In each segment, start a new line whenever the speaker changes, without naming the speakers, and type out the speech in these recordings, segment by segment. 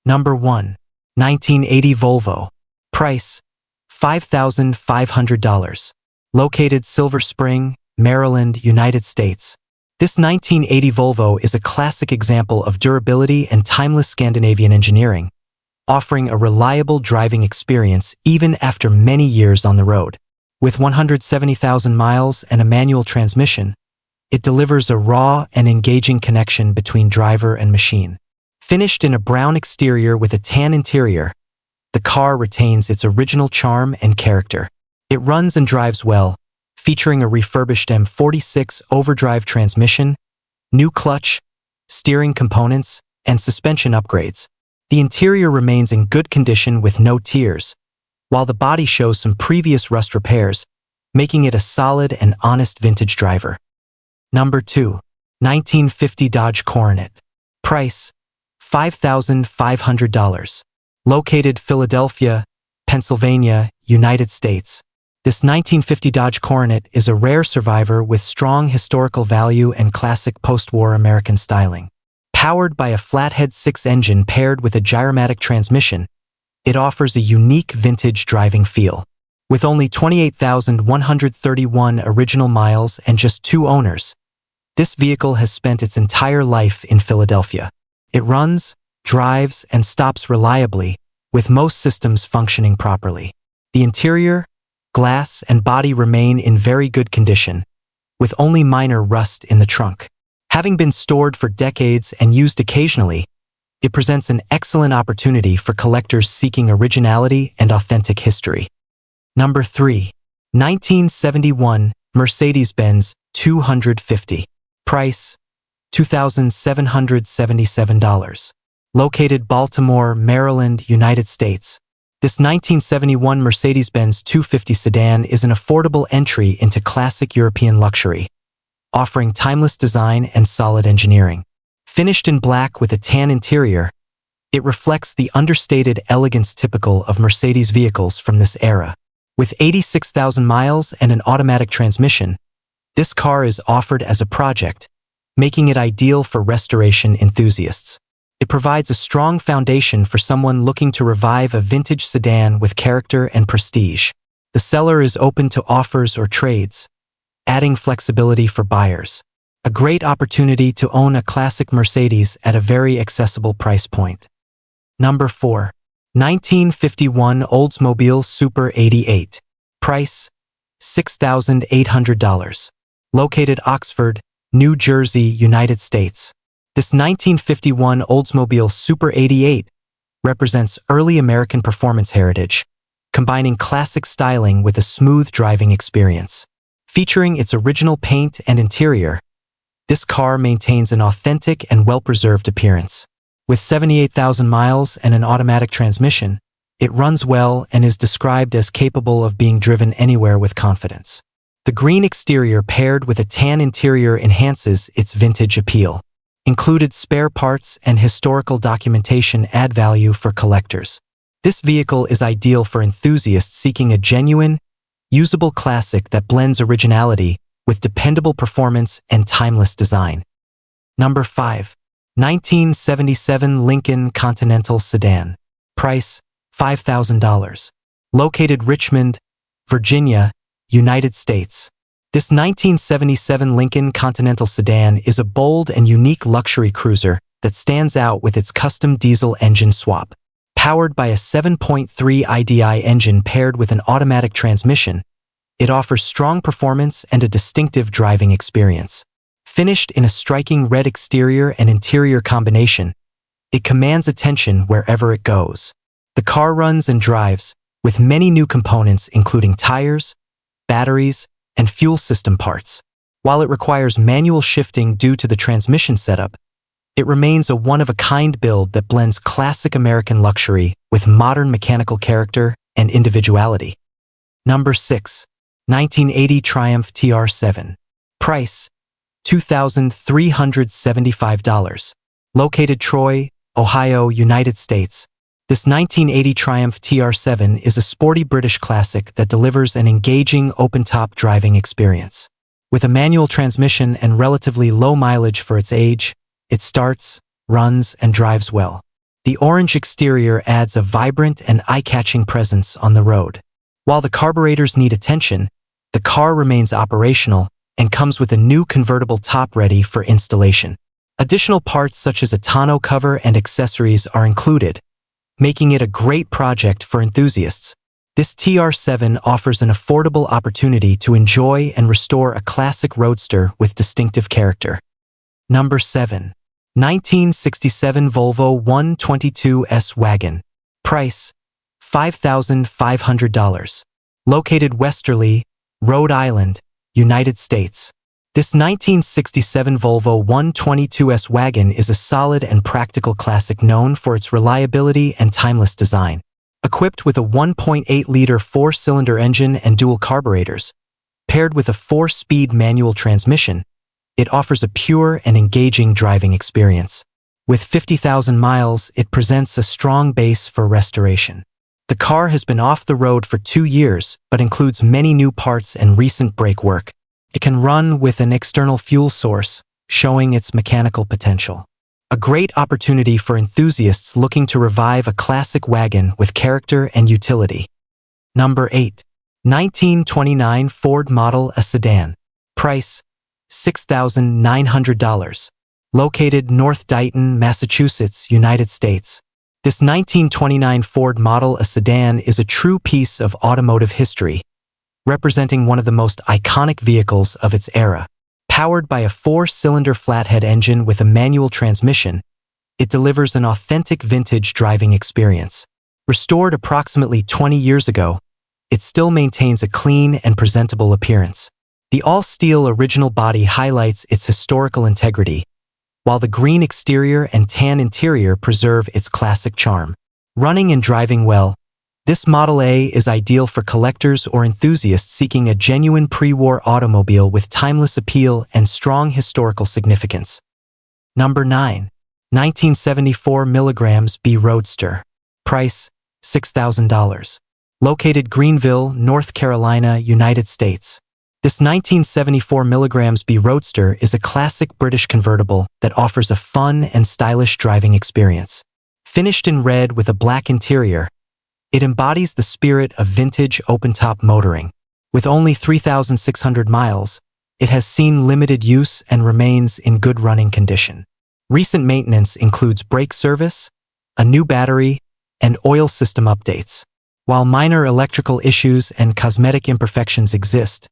Number 1. 1980 Volvo. Price: $5,500. Located Silver Spring, Maryland, United States. This 1980 Volvo is a classic example of durability and timeless Scandinavian engineering, offering a reliable driving experience even after many years on the road. With 170,000 miles and a manual transmission, it delivers a raw and engaging connection between driver and machine. Finished in a brown exterior with a tan interior, the car retains its original charm and character. It runs and drives well, featuring a refurbished M46 overdrive transmission, new clutch, steering components, and suspension upgrades. The interior remains in good condition with no tears, while the body shows some previous rust repairs, making it a solid and honest vintage driver. Number 2. 1950 Dodge Coronet. Price: $5,500. Located Philadelphia, Pennsylvania, United States. This 1950 Dodge Coronet is a rare survivor with strong historical value and classic post-war American styling. Powered by a flathead 6 engine paired with a gyromatic transmission, it offers a unique vintage driving feel. With only 28,131 original miles and just 2 owners, this vehicle has spent its entire life in Philadelphia. It runs, drives, and stops reliably, with most systems functioning properly. The interior, glass, and body remain in very good condition, with only minor rust in the trunk. Having been stored for decades and used occasionally, it presents an excellent opportunity for collectors seeking originality and authentic history. Number 3. 1971 Mercedes-Benz 250. Price: $2,777. Located Baltimore, Maryland, United States. This 1971 Mercedes-Benz 250 sedan is an affordable entry into classic European luxury, offering timeless design and solid engineering. Finished in black with a tan interior, it reflects the understated elegance typical of Mercedes vehicles from this era. With 86,000 miles and an automatic transmission, this car is offered as a project, making it ideal for restoration enthusiasts. It provides a strong foundation for someone looking to revive a vintage sedan with character and prestige. The seller is open to offers or trades, adding flexibility for buyers. A great opportunity to own a classic Mercedes at a very accessible price point. Number 4. 1951 Oldsmobile Super 88. Price: $6,800. Located Oxford, New Jersey, United States. This 1951 Oldsmobile Super 88 represents early American performance heritage, combining classic styling with a smooth driving experience. Featuring its original paint and interior, this car maintains an authentic and well-preserved appearance. With 78,000 miles and an automatic transmission, it runs well and is described as capable of being driven anywhere with confidence. The green exterior paired with a tan interior enhances its vintage appeal. Included spare parts and historical documentation add value for collectors. This vehicle is ideal for enthusiasts seeking a genuine, usable classic that blends originality with dependable performance and timeless design. Number 5. 1977 Lincoln Continental Sedan. Price: $5,000. Located Richmond, Virginia, United States. This 1977 Lincoln Continental Sedan is a bold and unique luxury cruiser that stands out with its custom diesel engine swap. Powered by a 7.3 IDI engine paired with an automatic transmission, it offers strong performance and a distinctive driving experience. Finished in a striking red exterior and interior combination, it commands attention wherever it goes. The car runs and drives, with many new components including tires, batteries, and fuel system parts. While it requires manual shifting due to the transmission setup, it remains a one-of-a-kind build that blends classic American luxury with modern mechanical character and individuality. Number 6. 1980 Triumph TR7. Price: $2,375. Located Troy, Ohio, United States. This 1980 Triumph TR7 is a sporty British classic that delivers an engaging open-top driving experience. With a manual transmission and relatively low mileage for its age, it starts, runs, and drives well. The orange exterior adds a vibrant and eye-catching presence on the road. While the carburetors need attention, the car remains operational and comes with a new convertible top ready for installation. Additional parts such as a tonneau cover and accessories are included, making it a great project for enthusiasts. This TR7 offers an affordable opportunity to enjoy and restore a classic roadster with distinctive character. Number 7. 1967 Volvo 122S Wagon. Price: $5,500. Located Westerly, Rhode Island, United States. This 1967 Volvo 122S wagon is a solid and practical classic known for its reliability and timeless design. Equipped with a 1.8-liter four-cylinder engine and dual carburetors, paired with a 4-speed manual transmission, it offers a pure and engaging driving experience. With 50,000 miles, it presents a strong base for restoration. The car has been off the road for 2 years, but includes many new parts and recent brake work. It can run with an external fuel source, showing its mechanical potential. A great opportunity for enthusiasts looking to revive a classic wagon with character and utility. Number 8. 1929 Ford Model A Sedan. Price: $6,900. Located North Dayton, Massachusetts, United States. This 1929 Ford Model A Sedan is a true piece of automotive history, representing one of the most iconic vehicles of its era. Powered by a 4-cylinder flathead engine with a manual transmission, it delivers an authentic vintage driving experience. Restored approximately 20 years ago, it still maintains a clean and presentable appearance. The all-steel original body highlights its historical integrity, while the green exterior and tan interior preserve its classic charm. Running and driving well, this Model A is ideal for collectors or enthusiasts seeking a genuine pre-war automobile with timeless appeal and strong historical significance. Number 9. 1974 mg B Roadster. Price: $6,000. Located Greenville, North Carolina, United States. This 1974 mg B Roadster is a classic British convertible that offers a fun and stylish driving experience. Finished in red with a black interior, it embodies the spirit of vintage open-top motoring. With only 3,600 miles, it has seen limited use and remains in good running condition. Recent maintenance includes brake service, a new battery, and oil system updates. While minor electrical issues and cosmetic imperfections exist,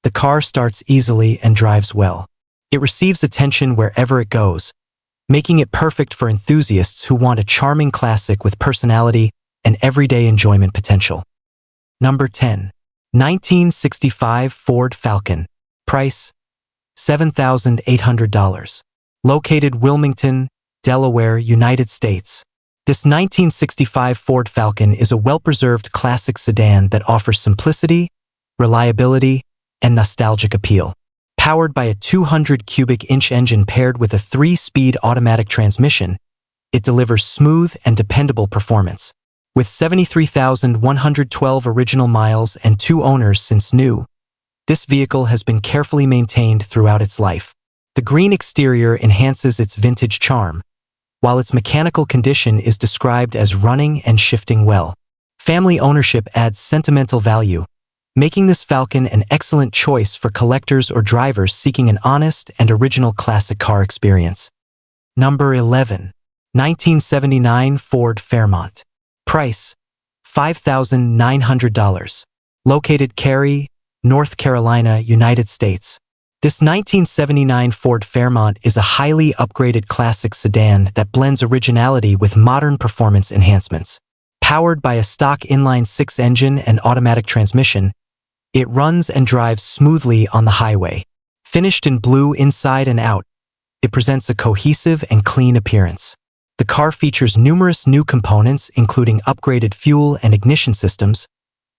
the car starts easily and drives well. It receives attention wherever it goes, making it perfect for enthusiasts who want a charming classic with personality and everyday enjoyment potential. Number 10. 1965 Ford Falcon. Price: $7,800. Located Wilmington, Delaware, United States. This 1965 Ford Falcon is a well-preserved classic sedan that offers simplicity, reliability, and nostalgic appeal. Powered by a 200 cubic inch engine paired with a 3-speed automatic transmission, it delivers smooth and dependable performance. With 73,112 original miles and 2 owners since new, this vehicle has been carefully maintained throughout its life. The green exterior enhances its vintage charm, while its mechanical condition is described as running and shifting well. Family ownership adds sentimental value, making this Falcon an excellent choice for collectors or drivers seeking an honest and original classic car experience. Number 11. 1979 Ford Fairmont. Price: $5,900. Located Cary, North Carolina, United States. This 1979 Ford Fairmont is a highly upgraded classic sedan that blends originality with modern performance enhancements. Powered by a stock inline-6 engine and automatic transmission, it runs and drives smoothly on the highway. Finished in blue inside and out, it presents a cohesive and clean appearance. The car features numerous new components including upgraded fuel and ignition systems,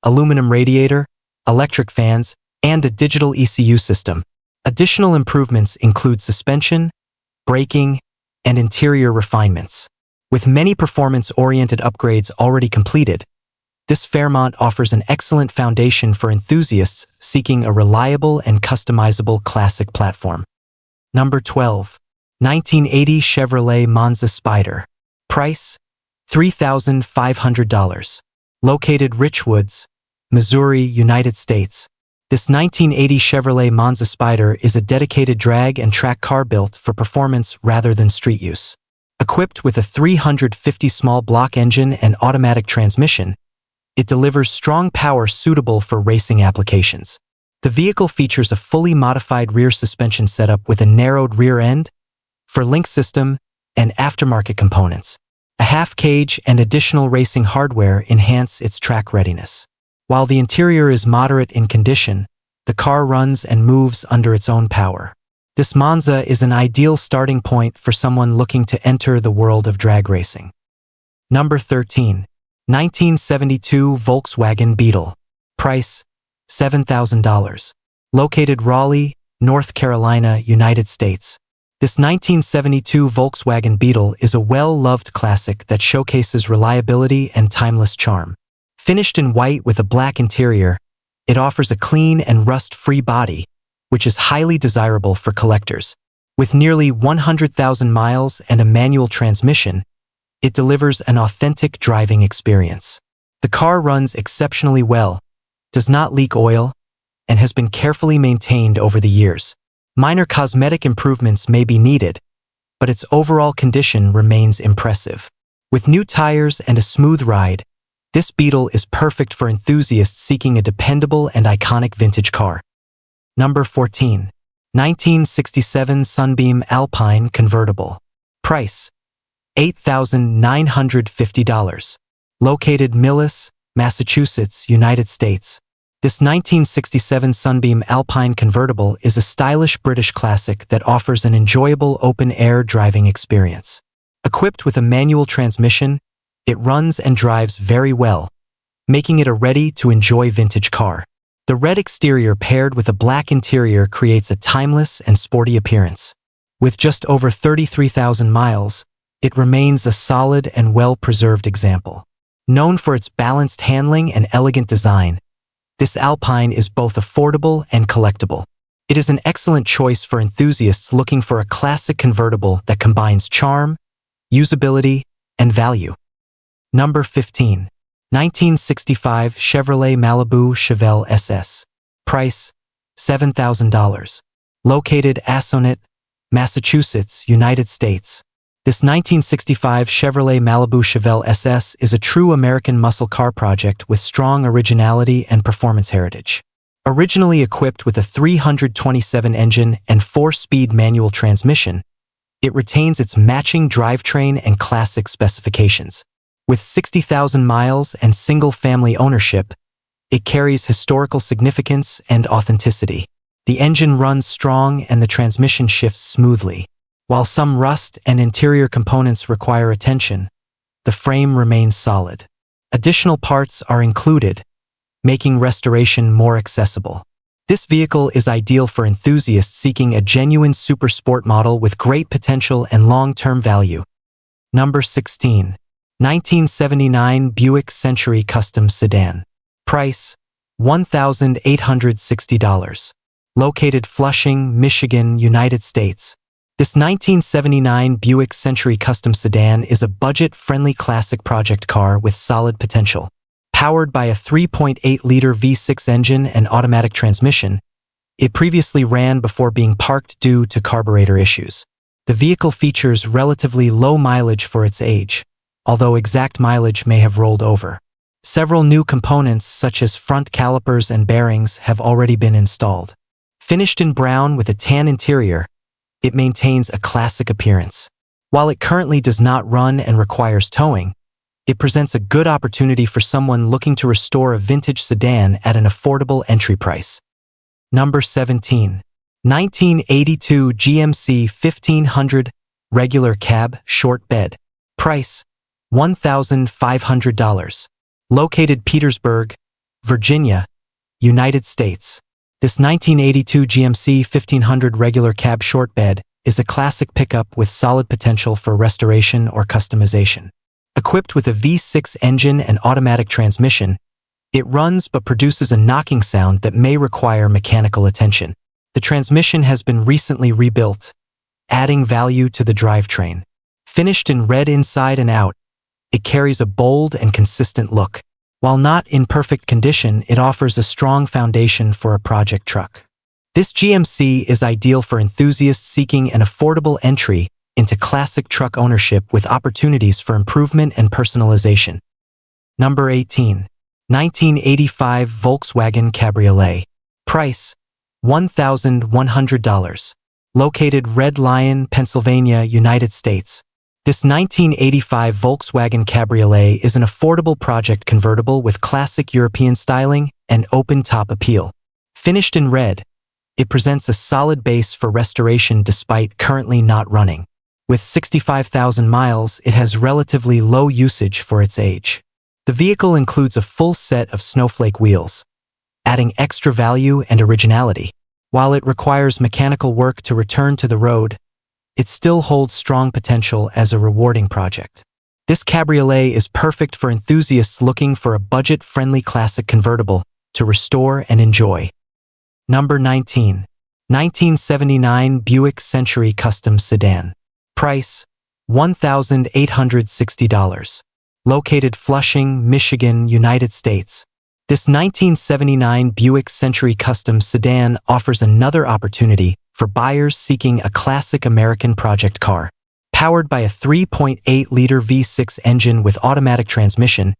aluminum radiator, electric fans, and a digital ECU system. Additional improvements include suspension, braking, and interior refinements. With many performance-oriented upgrades already completed, this Fairmont offers an excellent foundation for enthusiasts seeking a reliable and customizable classic platform. Number 12. 1980 Chevrolet Monza Spyder. Price: $3,500. Located Richwoods, Missouri, United States. This 1980 Chevrolet Monza Spider is a dedicated drag and track car built for performance rather than street use. Equipped with a 350 small block engine and automatic transmission, it delivers strong power suitable for racing applications. The vehicle features a fully modified rear suspension setup with a narrowed rear end for link system and aftermarket components. A half cage and additional racing hardware enhance its track readiness. While the interior is moderate in condition, the car runs and moves under its own power. This Monza is an ideal starting point for someone looking to enter the world of drag racing. Number 13. 1972 Volkswagen Beetle. Price, $7,000. Located Raleigh, North Carolina, United States. This 1972 Volkswagen Beetle is a well-loved classic that showcases reliability and timeless charm. Finished in white with a black interior, it offers a clean and rust-free body, which is highly desirable for collectors. With nearly 100,000 miles and a manual transmission, it delivers an authentic driving experience. The car runs exceptionally well, does not leak oil, and has been carefully maintained over the years. Minor cosmetic improvements may be needed, but its overall condition remains impressive. With new tires and a smooth ride, this Beetle is perfect for enthusiasts seeking a dependable and iconic vintage car. Number 14. 1967 Sunbeam Alpine Convertible. Price, $8,950. Located Millis, Massachusetts, United States. This 1967 Sunbeam Alpine Convertible is a stylish British classic that offers an enjoyable open-air driving experience. Equipped with a manual transmission, it runs and drives very well, making it a ready-to-enjoy vintage car. The red exterior paired with a black interior creates a timeless and sporty appearance. With just over 33,000 miles, it remains a solid and well-preserved example. Known for its balanced handling and elegant design, this Alpine is both affordable and collectible. It is an excellent choice for enthusiasts looking for a classic convertible that combines charm, usability, and value. Number 15. 1965 Chevrolet Malibu Chevelle SS. Price, $7,000. Located Assonet, Massachusetts, United States. This 1965 Chevrolet Malibu Chevelle SS is a true American muscle car project with strong originality and performance heritage. Originally equipped with a 327 engine and 4-speed manual transmission, it retains its matching drivetrain and classic specifications. With 60,000 miles and single-family ownership, it carries historical significance and authenticity. The engine runs strong and the transmission shifts smoothly. While some rust and interior components require attention, the frame remains solid. Additional parts are included, making restoration more accessible. This vehicle is ideal for enthusiasts seeking a genuine super sport model with great potential and long-term value. Number 16. 1979 Buick Century Custom Sedan. Price, $1,860. Located Flushing, Michigan, United States. This 1979 Buick Century Custom Sedan is a budget-friendly classic project car with solid potential. Powered by a 3.8-liter V6 engine and automatic transmission, it previously ran before being parked due to carburetor issues. The vehicle features relatively low mileage for its age, although exact mileage may have rolled over. Several new components such as front calipers and bearings have already been installed. Finished in brown with a tan interior, it maintains a classic appearance. While it currently does not run and requires towing, it presents a good opportunity for someone looking to restore a vintage sedan at an affordable entry price. Number 17. 1982 GMC 1500 Regular Cab Short Bed. Price, $1,500. Located Petersburg, Virginia, United States. This 1982 GMC 1500 Regular Cab Short Bed is a classic pickup with solid potential for restoration or customization. Equipped with a V6 engine and automatic transmission, it runs but produces a knocking sound that may require mechanical attention. The transmission has been recently rebuilt, adding value to the drivetrain. Finished in red inside and out, it carries a bold and consistent look. While not in perfect condition, it offers a strong foundation for a project truck. This GMC is ideal for enthusiasts seeking an affordable entry into classic truck ownership with opportunities for improvement and personalization. Number 18. 1985 Volkswagen Cabriolet. Price: $1,100. Located Red Lion, Pennsylvania, United States. This 1985 Volkswagen Cabriolet is an affordable project convertible with classic European styling and open-top appeal. Finished in red, it presents a solid base for restoration despite currently not running. With 65,000 miles, it has relatively low usage for its age. The vehicle includes a full set of snowflake wheels, adding extra value and originality. While it requires mechanical work to return to the road, it still holds strong potential as a rewarding project. This cabriolet is perfect for enthusiasts looking for a budget-friendly classic convertible to restore and enjoy. Number 19. 1979 Buick Century Custom Sedan. Price: $1,860. Located Flushing, Michigan, United States. This 1979 Buick Century Custom Sedan offers another opportunity for buyers seeking a classic American project car. Powered by a 3.8-liter V6 engine with automatic transmission,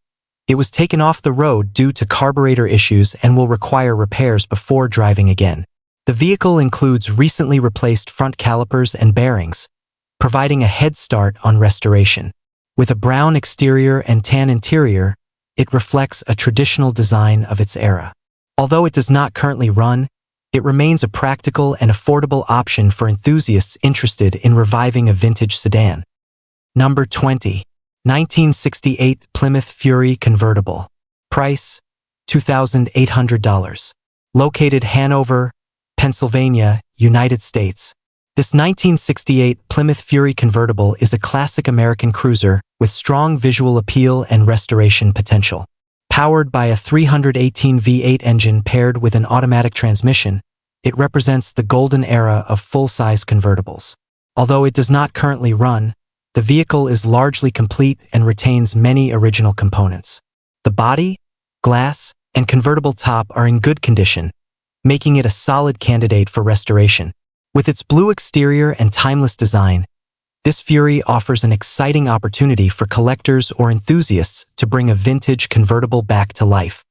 it was taken off the road due to carburetor issues and will require repairs before driving again. The vehicle includes recently replaced front calipers and bearings, providing a head start on restoration. With a brown exterior and tan interior, it reflects a traditional design of its era. Although it does not currently run, it remains a practical and affordable option for enthusiasts interested in reviving a vintage sedan. Number 20. 1968 Plymouth Fury Convertible. Price: $2,800. Located Hanover, Pennsylvania, United States. This 1968 Plymouth Fury convertible is a classic American cruiser with strong visual appeal and restoration potential. Powered by a 318 V8 engine paired with an automatic transmission, it represents the golden era of full-size convertibles. Although it does not currently run, the vehicle is largely complete and retains many original components. The body, glass, and convertible top are in good condition, making it a solid candidate for restoration. With its blue exterior and timeless design, this Fury offers an exciting opportunity for collectors or enthusiasts to bring a vintage convertible back to life.